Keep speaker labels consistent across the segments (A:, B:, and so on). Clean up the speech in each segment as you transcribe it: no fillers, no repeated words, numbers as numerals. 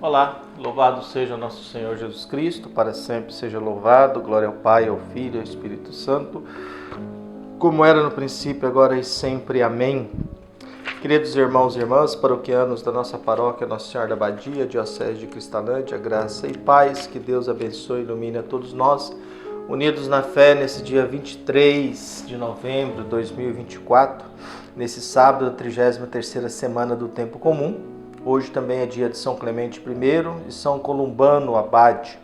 A: Olá, louvado seja nosso Senhor Jesus Cristo, para sempre seja louvado, glória ao Pai, ao Filho e ao Espírito Santo, como era no princípio, agora e sempre. Amém. Queridos irmãos e irmãs, paroquianos da nossa paróquia Nossa Senhora da Abadia, Diocese de Cristalândia, graça e paz, que Deus abençoe e ilumine a todos nós, unidos na fé nesse dia 23 de novembro de 2024, nesse sábado, a 33ª semana do Tempo Comum. Hoje também é dia de São Clemente I e São Columbano Abade.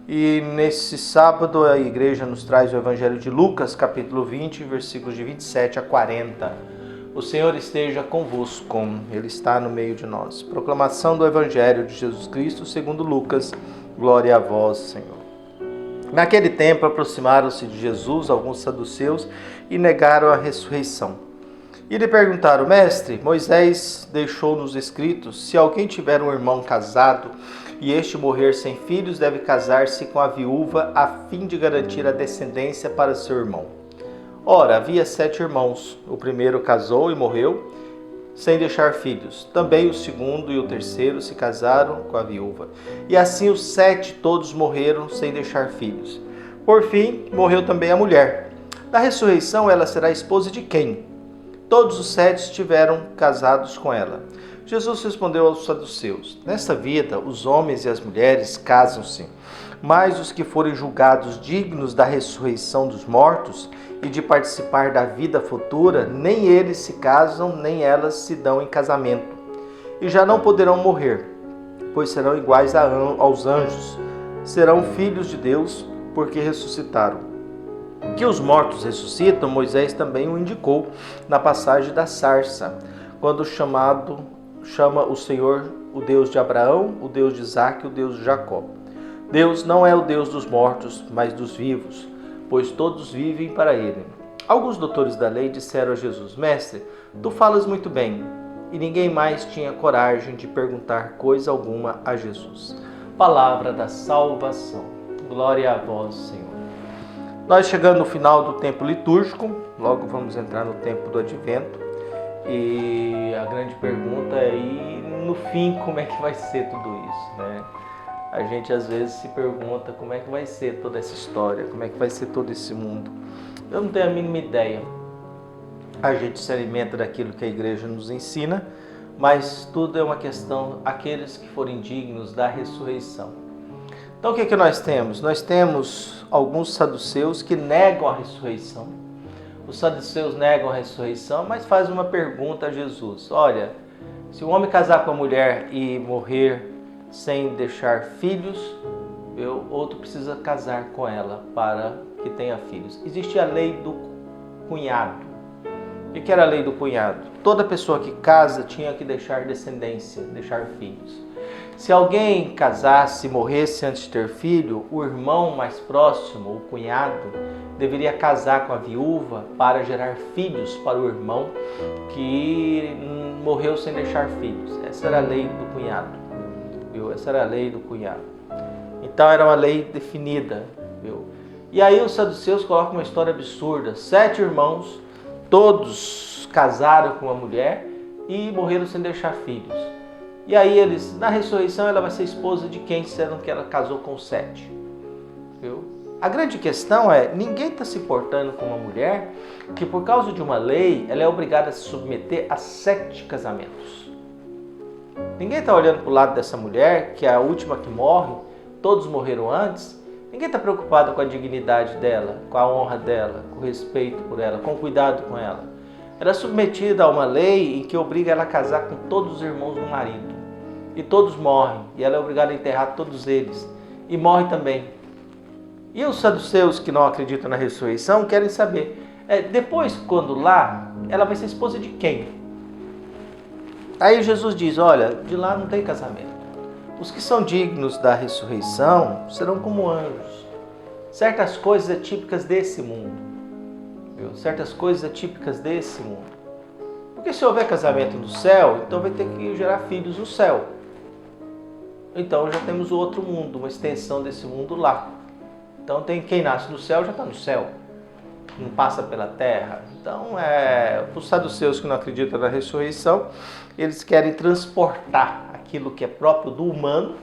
A: E nesse sábado a igreja nos traz o Evangelho de Lucas, capítulo 20, versículos de 27 a 40. O Senhor esteja convosco, Ele está no meio de nós. Proclamação do Evangelho de Jesus Cristo segundo Lucas. Glória a vós, Senhor. Naquele tempo aproximaram-se de Jesus alguns saduceus e negaram a ressurreição. E lhe perguntaram: Mestre, Moisés deixou-nos escritos, se alguém tiver um irmão casado e este morrer sem filhos, deve casar-se com a viúva a fim de garantir a descendência para seu irmão. Ora, havia 7 irmãos. O primeiro casou e morreu sem deixar filhos. Também o segundo e o terceiro se casaram com a viúva. E assim os 7 todos morreram sem deixar filhos. Por fim, morreu também a mulher. Na ressurreição, ela será esposa de quem? Todos os 7 estiveram casados com ela. Jesus respondeu aos saduceus: Nesta vida, os homens e as mulheres casam-se, mas os que forem julgados dignos da ressurreição dos mortos e de participar da vida futura, nem eles se casam, nem elas se dão em casamento. E já não poderão morrer, pois serão iguais aos anjos, serão filhos de Deus, porque ressuscitaram. Que os mortos ressuscitam, Moisés também o indicou na passagem da sarça, quando chama o Senhor o Deus de Abraão, o Deus de Isaque e o Deus de Jacó. Deus não é o Deus dos mortos, mas dos vivos, pois todos vivem para ele. Alguns doutores da lei disseram a Jesus: Mestre, tu falas muito bem. E ninguém mais tinha coragem de perguntar coisa alguma a Jesus. Palavra da salvação. Glória a vós, Senhor. Nós chegando no final do tempo litúrgico, logo vamos entrar no tempo do Advento, e a grande pergunta é, e no fim, como é que vai ser tudo isso, né? A gente às vezes se pergunta como é que vai ser toda essa história, como é que vai ser todo esse mundo. Eu não tenho a mínima ideia. A gente se alimenta daquilo que a igreja nos ensina, mas tudo é uma questão, aqueles que forem dignos da ressurreição. Então o que é que nós temos? Nós temos alguns saduceus que negam a ressurreição. Os saduceus negam a ressurreição, mas fazem uma pergunta a Jesus. Olha, se o homem casar com a mulher e morrer sem deixar filhos, outro precisa casar com ela para que tenha filhos. Existe a lei do cunhado. O que era a lei do cunhado? Toda pessoa que casa tinha que deixar descendência, deixar filhos. Se alguém casasse e morresse antes de ter filho, o irmão mais próximo, o cunhado, deveria casar com a viúva para gerar filhos para o irmão que morreu sem deixar filhos. Essa era a lei do cunhado. Viu? Essa era a lei do cunhado. Então era uma lei definida. Viu? E aí os saduceus colocam uma história absurda. 7 irmãos, todos casaram com uma mulher e morreram sem deixar filhos. E aí eles, na ressurreição, ela vai ser esposa de quem? Disseram que ela casou com 7. Viu? A grande questão é, ninguém está se importando com uma mulher que por causa de uma lei, ela é obrigada a se submeter a 7 casamentos. Ninguém está olhando para o lado dessa mulher, que é a última que morre, todos morreram antes. Ninguém está preocupado com a dignidade dela, com a honra dela, com o respeito por ela, com o cuidado com ela. Ela é submetida a uma lei em que obriga ela a casar com todos os irmãos do marido. E todos morrem, e ela é obrigada a enterrar todos eles. E morre também. E os saduceus que não acreditam na ressurreição querem saber, depois, quando lá, ela vai ser esposa de quem? Aí Jesus diz, olha, de lá não tem casamento. Os que são dignos da ressurreição serão como anjos. Certas coisas é típicas desse mundo. Viu? Certas coisas é típicas desse mundo. Porque se houver casamento no céu, então vai ter que gerar filhos no céu. Então já temos o outro mundo, uma extensão desse mundo lá. Então quem nasce no céu já está no céu. Não passa pela terra. Então, os saduceus que não acreditam na ressurreição, eles querem transportar aquilo que é próprio do humano,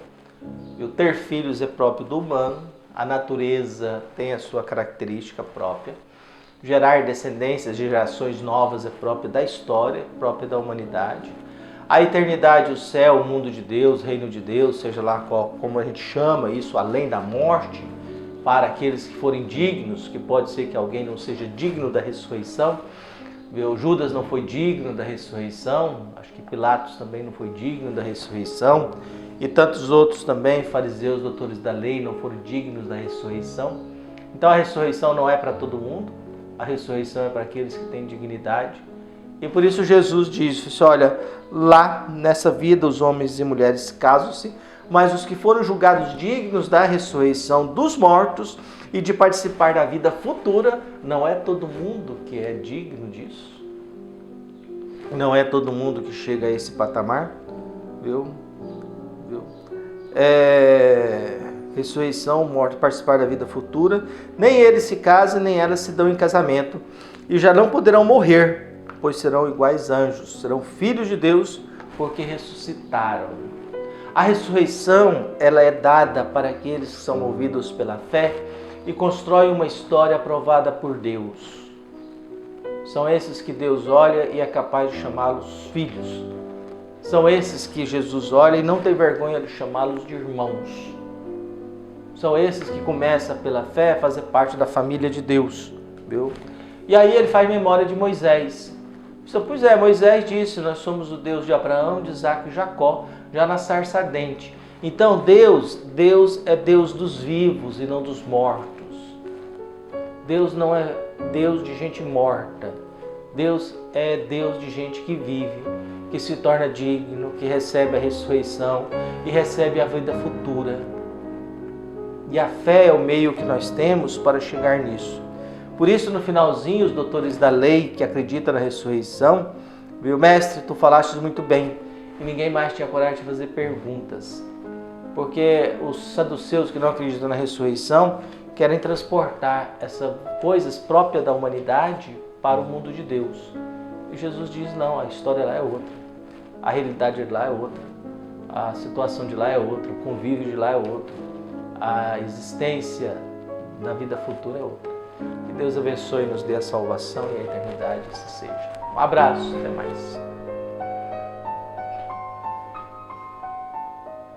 A: e o ter filhos é próprio do humano, a natureza tem a sua característica própria, gerar descendências, gerações novas é próprio da história, própria da humanidade. A eternidade, o céu, o mundo de Deus, o reino de Deus, seja lá como a gente chama isso, além da morte, para aqueles que forem dignos, que pode ser que alguém não seja digno da ressurreição. O Judas não foi digno da ressurreição, acho que Pilatos também não foi digno da ressurreição, e tantos outros também, fariseus, doutores da lei, não foram dignos da ressurreição. Então a ressurreição não é para todo mundo, a ressurreição é para aqueles que têm dignidade. E por isso Jesus disse, olha, lá nessa vida os homens e mulheres casam-se, mas os que foram julgados dignos da ressurreição dos mortos e de participar da vida futura, não é todo mundo que é digno disso. Não é todo mundo que chega a esse patamar, viu? Ressurreição, morte, participar da vida futura, nem eles se casam, nem elas se dão em casamento, e já não poderão morrer, pois serão iguais anjos, serão filhos de Deus, porque ressuscitaram. A ressurreição, ela é dada para aqueles que são movidos pela fé e constroem uma história aprovada por Deus. São esses que Deus olha e é capaz de chamá-los filhos. São esses que Jesus olha e não tem vergonha de chamá-los de irmãos. São esses que começam pela fé a fazer parte da família de Deus, viu? E aí ele faz memória de Moisés. Pois é, Moisés disse, nós somos o Deus de Abraão, de Isaac e Jacó, já na sarça ardente. Então Deus é Deus dos vivos e não dos mortos. Deus não é Deus de gente morta. Deus é Deus de gente que vive, que se torna digno, que recebe a ressurreição e recebe a vida futura. E a fé é o meio que nós temos para chegar nisso. Por isso, no finalzinho, os doutores da lei que acreditam na ressurreição, viu, mestre, tu falaste muito bem, e ninguém mais tinha coragem de fazer perguntas. Porque os saduceus que não acreditam na ressurreição querem transportar essas coisas próprias da humanidade para o mundo de Deus. E Jesus diz, não, a história lá é outra, a realidade de lá é outra, a situação de lá é outra, o convívio de lá é outro, a existência da vida futura é outra. Que Deus abençoe e nos dê a salvação e a eternidade, assim seja. Um abraço, até mais.